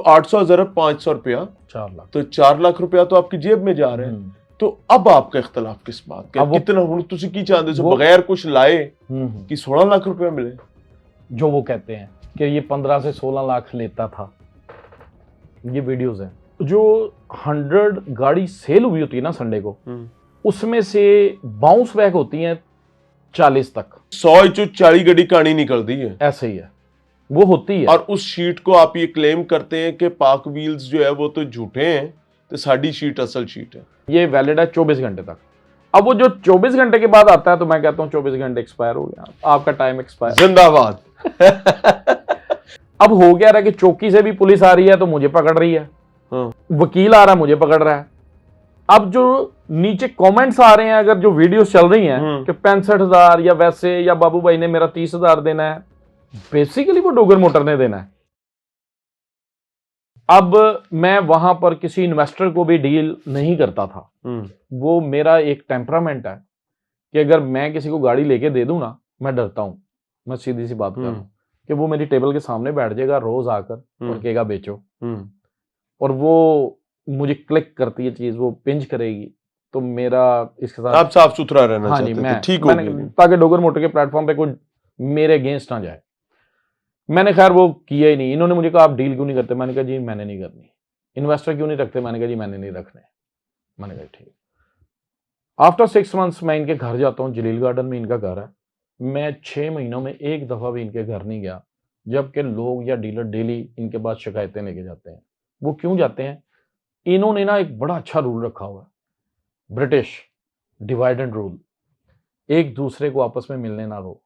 800 ज़रब 500 रुपया 4 लाख, तो 4 लाख रुपया तो आपकी जेब में जा रहा है। तो अब आपका इख्तलाफ किस बात का? कितना हुण तुसी की चाहते हो बगैर कुछ लाए कि 16 लाख रुपया मिले? जो वो कहते हैं कि ये 15 से 16 लाख लेता था, ये वीडियोस हैं। जो 100 गाड़ी सेल हुई होती है ना संडे को, उसमें से बाउंस बैक होती हैं 40 तक। 100 चो 40 गड्डी कहानी निकलती है, ऐसे ही है, वो होती है। और उस शीट को आप ये क्लेम करते हैं कि पाक व्हील्स जो है वो तो झूठे हैं, तो साडी शीट असल शीट है। ये वैलिड है 24 घंटे तक। अब वो जो 24 घंटे के बाद आता है तो मैं कहता हूँ 24 घंटे एक्सपायर हो गया, आपका टाइम एक्सपायर। जिंदाबाद। अब हो गया रहा कि चौकी से भी पुलिस आ रही है तो मुझे पकड़ रही है, वकील आ रहा है मुझे पकड़ रहा है। अब जो नीचे कमेंट्स आ रहे हैं, अगर जो वीडियोस चल रही हैं कि 65,000 या वैसे, या बाबू भाई ने मेरा 30,000 देना है, बेसिकली वो डोगर मोटर ने देना है। अब मैं वहां पर किसी इन्वेस्टर को भी डील नहीं करता था। वो मेरा एक टेम्परामेंट है कि अगर मैं किसी को गाड़ी लेके दे दूं ना, मैं डरता हूं। मैं सीधी सी बात कर रहा हूं कि वो मेरी टेबल के सामने बैठ जाएगा रोज आकर और कहेगा बेचो, और वो मुझे क्लिक करती है चीज, वो पिंच करेगी, तो मेरा इसके साथ आप साफ सुथरा रहना चाहते थे, ठीक हो गया, ताकि डोगर मोटर के प्लेटफॉर्म पे कोई मेरे अगेंस्ट ना जाए। मैंने खैर वो किया ही नहीं। इन्होंने मुझे कहा आप डील क्यों नहीं करते? मैंने कहा जी मैंने नहीं करनी। इन्वेस्टर क्यों नहीं रखते? मैंने कहा जी मैंने नहीं रखने। मैंने कहा ठीक। आफ्टर 6 मंथ्स मैं इनके घर जाता हूँ, जलील गार्डन में इनका घर है। मैं 6 महीनों में एक दफा भी इनके घर नहीं गया, जबकि लोग या डीलर डेली इनके पास शिकायतें लेके जाते हैं। वो क्यों जाते हैं? इन्होंने ना एक बड़ा अच्छा रूल रखा हुआ है, ब्रिटिश डिवाइड एंड रूल। एक दूसरे को आपस में मिलने ना दो,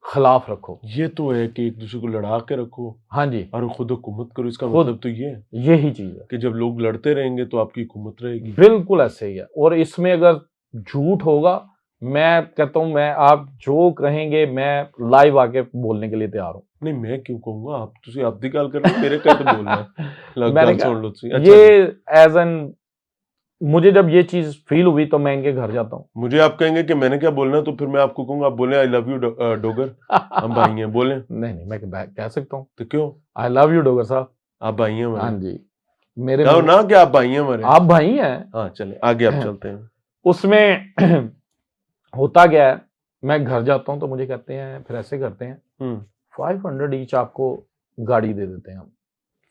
खिलाफ रखो। ये तो है कि एक दूसरे को लड़ा के रखो, हाँ जी, और खुद हुकूमत करो। इसका मतलब तो ये यही चीज है कि जब लोग लड़ते रहेंगे तो आपकी हुकूमत रहेगी। बिल्कुल ऐसे ही है। और इसमें अगर झूठ होगा, मैं कहता हूं, मैं आप जो कहेंगे मैं लाइव आके बोलने के लिए तैयार हूं। नहीं मैं क्यों कहूंगा, आप तुसी आप दी गल कर रहे हो, मेरे कहते बोलना है। मैंने सुन लो अच्छा, ये एज एन मुझे जब ये चीज फील हुई तो मैं इनके घर जाता हूँ। मुझे आप कहेंगे कि मैंने क्या बोलना, तो फिर मैं आपको कहूंगा आप बोले आई लव यू डोगर, हम भाई हैं, बोले। नहीं मैं कह सकता हूँ। तो क्यों? आई लव यू डोगर साहब, आप भाई हैं हमारे। हाँ जी, मेरे कहो ना कि आप भाई हैं हमारे। आप भाई हैं। हाँ चले आगे आप चलते हैं। उसमें होता क्या है, मैं घर जाता हूँ तो मुझे कहते हैं, फिर ऐसे करते हैं 500 ईच आपको गाड़ी दे देते हैं हम।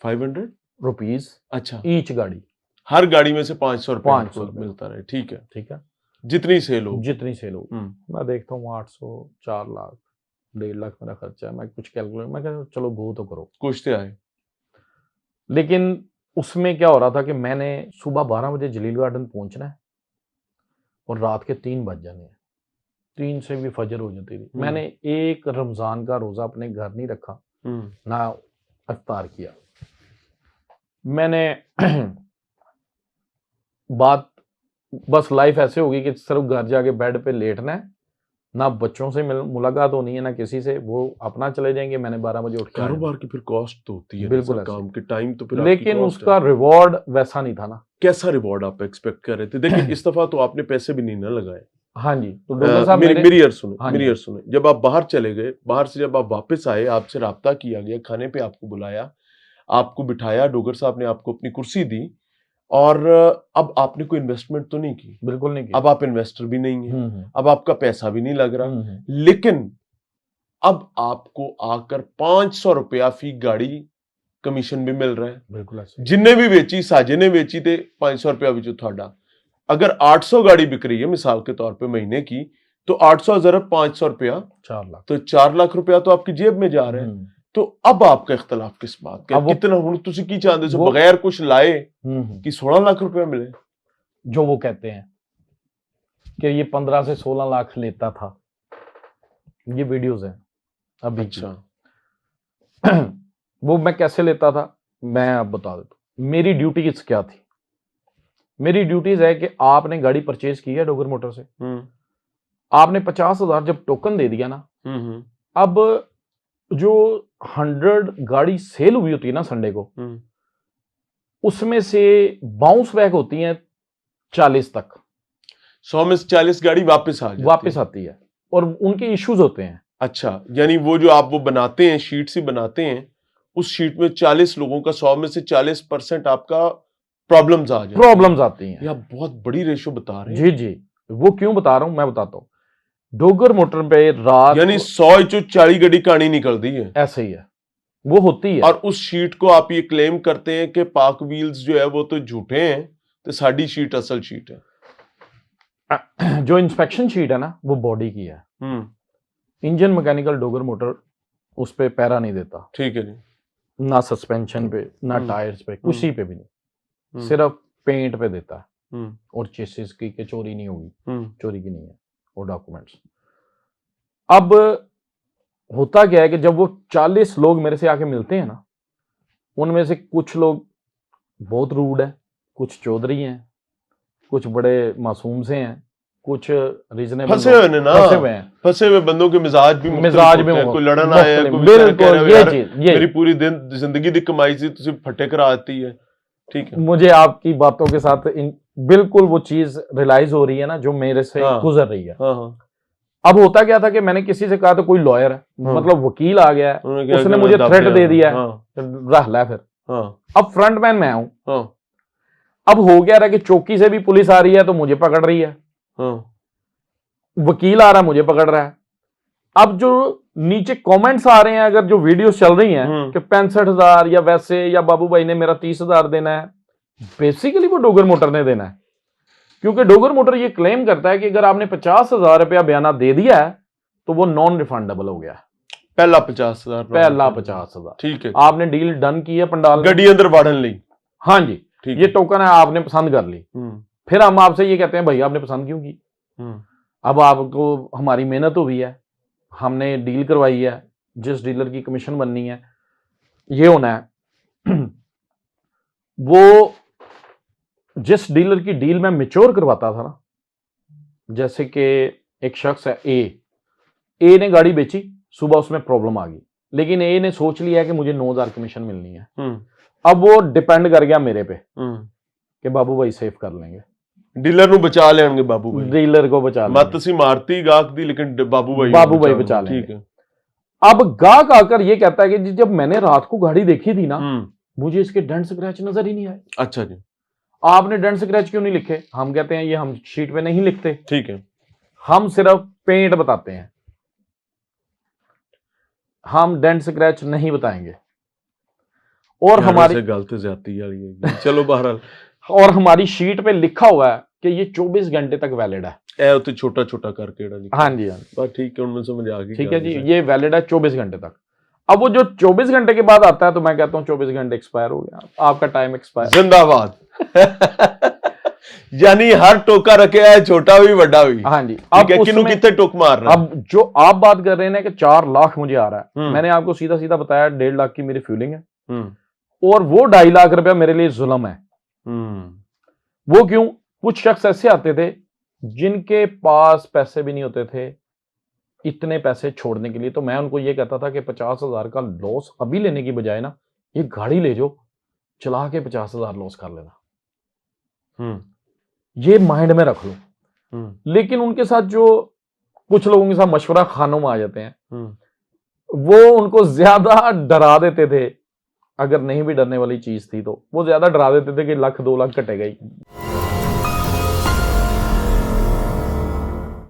500 रुपीज? अच्छा, ईच गाड़ी, हर गाड़ी में से 500 रुपये मिलता रहे। ठीक है, ठीक है, जितनी सेल हो। जितनी सेल हो। मैं देखता हूँ 800, 4 लाख, 1.5 लाख मेरा खर्चा है। मैं कुछ कैलकुलेट, मैं कहता चलो गो तो करो, कुछ तो आए। लेकिन उसमें क्या हो रहा था कि मैंने सुबह 12 बजे जलील गार्डन पहुंचना है और रात के 3 बज जाने हैं। 3 से भी फजर हो जाती थी। मैंने एक रमजान का रोजा अपने घर नहीं रखा, ना इफ्तार किया। मैंने बात बस लाइफ ऐसे होगी कि सिर्फ घर जाके बेड पे लेटना है, ना बच्चों से मुलाकात होनी है, ना किसी से। वो अपना चले जाएंगे, मैंने 12 बजे उठ के कारोबार की फिर कॉस्ट तो होती है, बिल्कुल काम के टाइम तो फिर, लेकिन उसका रिवॉर्ड वैसा नहीं था ना। कैसा रिवॉर्ड आप एक्सपेक्ट कर रहे थे? देखिए इस दफा तो आपने पैसे भी नहीं ना लगाए। हाँ जी, तो डोगर साहब मेरी अर्ज सुने, जब आप बाहर चले गए, बाहर से जब आप वापस आए, आपसे राब्ता किया गया, खाने पे आपको बुलाया, आपको बिठाया, डोगर साहब ने आपको अपनी कुर्सी दी, और अब आपने कोई इन्वेस्टमेंट तो नहीं की? बिल्कुल नहीं की। अब आप इन्वेस्टर भी नहीं है, अब आपका पैसा भी नहीं लग रहा, लेकिन अब आपको आकर 500 रुपया फी गाड़ी कमीशन भी मिल रहा है। बिल्कुल, जिन्ने भी बेची, साजे ने बेची थे 500 रुपया विचों थोड़ा। अगर 800 गाड़ी बिक रही है मिसाल के तौर पे महीने की, तो 800 ज़रब 500 रुपया 4 लाख, तो 4 लाख रुपया तो आपकी जेब में जा रहे हैं। तो अब आपका इख्तलाफ किस बात का? कितना हुण तुसी की चाहते हो बगैर कुछ लाए कि 16 लाख रुपया मिले? जो वो कहते हैं कि ये 15 से 16 लाख लेता था, ये वीडियोस हैं अभी। अच्छा वो मैं कैसे लेता था मैं अब बता देता हूँ। मेरी ड्यूटीज क्या थी? मेरी ड्यूटीज है कि आपने गाड़ी परचेज की है डोगर मोटर से, आपने 50,000 जब टोकन दे दिया ना, अब जो 100 गाड़ी सेल हुई होती है ना संडे को, उसमें से बाउंस बैक होती हैं 40 तक। 100 में से 40 गाड़ी वापस आती है, और उनके इश्यूज होते हैं। अच्छा, यानी वो जो आप वो बनाते हैं, शीट से बनाते हैं, उस शीट में 40 लोगों का 100 में से 40% आपका प्रॉब्लम्स आ जाए, प्रॉब्लम्स आती हैं। ये आप बहुत बड़ी रेशो बता रहे हैं। जी जी, वो क्यों बता रहा हूं मैं बताता हूं। डोगर मोटर पे रात यानी 100 चो 40 गड्डी कहानी निकल दी है, ऐसे ही है, वो होती है। और उस शीट को आप ये क्लेम करते हैं कि पाक व्हील्स जो है वो तो झूठे हैं, तो साडी शीट असल शीट है। जो इंस्पेक्शन शीट है ना, वो बॉडी की है। इंजन मैकेनिकल डोगर मोटर उस पे पैरा नहीं देता, ठीक है जी। ना सस्पेंशन पे, ना टायर्स पे, किसी पे भी नहीं, सिर्फ पेंट पे देता है। और चेसिस की के चोरी नहीं होगी, चोरी की नहीं है वो डॉक्यूमेंट्स। अब होता क्या है कि जब वो 40 लोग मेरे से आके मिलते हैं ना, उनमें से कुछ लोग बहुत रूड है, कुछ चौधरी हैं, कुछ बड़े मासूम से हैं, कुछ रीजनेबल फंसे हुए ना, फंसे हुए हैं। फंसे हुए बंदों के मिजाज भी मिजाज भी होते हैं, कोई लड़न मुख्तलिफ, आया, कोई बिल्कुल, कह रहा है ये यार चीज, ये मेरी पूरी दिन जिंदगी दी कमाई से तुझे फटे करा आती है। ठीक है, मुझे आपकी बातों के साथ बिल्कुल वो चीज रियलाइज हो रही है ना जो मेरे से हाँ, गुजर रही है। हाँ, हाँ, अब होता क्या था कि मैंने किसी से कहा तो कोई लॉयर है, हाँ, मतलब वकील आ गया है, उन्होंने क्या उसने किया, मुझे दब थ्रेट दिया, दे दिया है, हाँ, रह ला फिर। हाँ, अब फ्रंटमैन मैं हूं, हाँ, अब हो गया रहा कि चौकी से भी पुलिस आ रही है तो मुझे पकड़ रही है, हाँ, वकील आ रहा है मुझे पकड़ रहा है। अब जो नीचे कमेंट्स आ रहे हैं, अगर जो वीडियोस चल रही हैं कि 65,000 या वैसे, या बाबू भाई ने मेरा 30,000 देना है, बेसिकली वो डोगर मोटर ने देना है, क्योंकि डोगर मोटर ये क्लेम करता है कि अगर आपने 50,000 रुपया बयाना दे दिया है तो वो नॉन रिफंडेबल हो गया। पहला 50,000, पहला 50,000, ठीक है, आपने डील डन की है पंडाल में, गड्डी अंदर वाड़न ली, हाँ जी, ठीक ये टोकन है, आपने पसंद कर ली। फिर हम आपसे ये कहते हैं भाई आपने पसंद क्यों की? अब आपको हमारी मेहनत हुई है, हमने डील करवाई है, जिस डीलर की कमीशन बननी है ये होना है। वो जिस डीलर की डील में मैच्योर करवाता था ना, जैसे कि एक शख्स है ए ने गाड़ी बेची, सुबह उसमें प्रॉब्लम आ गई, लेकिन ए ने सोच लिया है कि मुझे 9,000 कमीशन मिलनी है। अब वो डिपेंड कर गया मेरे पे कि बाबू भाई सेफ कर लेंगे, डीलर ਨੂੰ बचा लेंगे बाबू भाई, डीलर को बचा लेंगे, मत सी मारती गाहक दी, लेकिन बाबू भाई बचा लेंगे। ठीक है। अब गाहक आकर ये कहता है कि जी जब मैंने रात को गाड़ी देखी थी ना, मुझे इसके डेंट स्क्रैच नजर ही नहीं आए। अच्छा जी, आपने डेंट स्क्रैच क्यों नहीं लिखे? हम कहते हैं ये हम शीट पे नहीं लिखते, ठीक है, हम सिर्फ पेंट बताते हैं, हम डेंट स्क्रैच नहीं बताएंगे। और हमारी गलत जाती है, चलो बहरहाल, और हमारी शीट पे लिखा हुआ है कि ये 24 घंटे तक वैलिड है। ए तो छोटा छोटा करके हाँ जी, हाँ बस ठीक है, उनमें समझ आ गई। ठीक है जी, ये वैलिड है 24 घंटे तक। अब वो जो 24 घंटे के बाद आता है तो मैं कहता हूँ 24 घंटे एक्सपायर हो गया, आपका टाइम एक्सपायर। जिंदाबाद। यानी हर टोका रखे है, छोटा भी बड़ा भी। हाँ जी, अब किन्नू कितने टोक मार रहा है? अब जो आप बात कर रहे हैं ना कि 4 लाख मुझे आ रहा है, मैंने आपको सीधा सीधा बताया 1.5 लाख की मेरी फ्यूलिंग है, और वो 2.5 लाख रुपया मेरे लिए जुल्म है। वो क्यों? कुछ शख्स ऐसे आते थे जिनके पास पैसे भी नहीं होते थे इतने पैसे छोड़ने के लिए, तो मैं उनको ये कहता था कि 50,000 का लॉस अभी लेने की बजाय ना ये गाड़ी ले जाओ, चला के 50,000 लॉस कर लेना, ये माइंड में रख लो। लेकिन उनके साथ जो कुछ लोगों के साथ मशवरा खानों में आ जाते हैं, वो उनको ज्यादा डरा देते थे, अगर नहीं भी डरने वाली चीज थी तो वो ज्यादा डरा देते थे कि 1 लाख 2 लाख कटेगा ही।